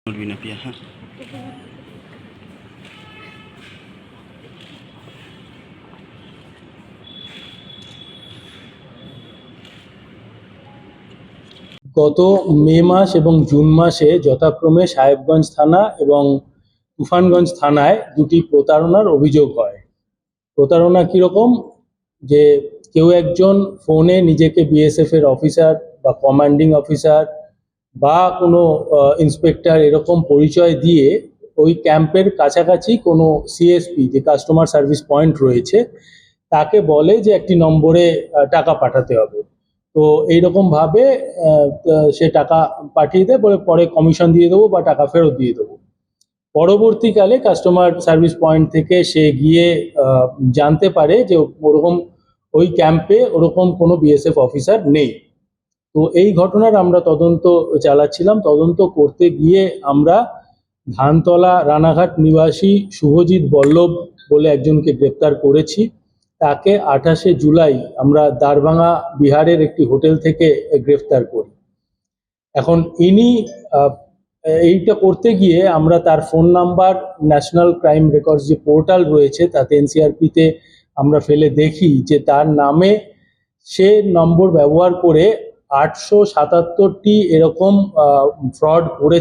বলবি না পিয়া, হ্যাঁ। গত মে মাস এবং জুন মাসে যথাক্রমে সাহেবগঞ্জ থানা এবং তুফানগঞ্জ থানায় দুটি প্রতারণার অভিযোগ হয়। প্রতারণা কীরকম, যে কেউ একজন ফোনে নিজেকে বিএসএফ এর অফিসার বা কমান্ডিং অফিসার বা কোনো ইন্সপেক্টর এরকম পরিচয় দিয়ে ওই ক্যাম্পের কাছাকাছি কোনো সিএসপি, যে কাস্টমার সার্ভিস পয়েন্ট রয়েছে, তাকে বলে যে একটি নম্বরে টাকা পাঠাতে হবে। তো এইরকমভাবে সে টাকা পাঠিয়ে দেয়, বলে পরে কমিশন দিয়ে দেবো বা টাকা ফেরত দিয়ে দেবো। পরবর্তীকালে কাস্টমার সার্ভিস পয়েন্ট থেকে সে গিয়ে জানতে পারে যে ওরকম ওই ক্যাম্পে ওরকম কোনো বিএসএফ অফিসার নেই। তো এই ঘটনার আমরা তদন্ত চালাচ্ছিলাম। তদন্ত করতে গিয়ে আমরা ধানতলা রানাঘাট নিবাসী শুভজিৎ বল্লভ বলে একজনকে গ্রেপ্তার করেছি। তাকে 28শে জুলাই আমরা দ্বারভাঙা বিহারের একটি হোটেল থেকে গ্রেফতার করি। এখন ইনি এইটা করতে গিয়ে আমরা তার phone number national crime records যে পোর্টাল রয়েছে তাতে এনসিআরপিতে আমরা ফেলে দেখি যে তার নামে সে নম্বর ব্যবহার করে 877টি এরকম ফ্রড করে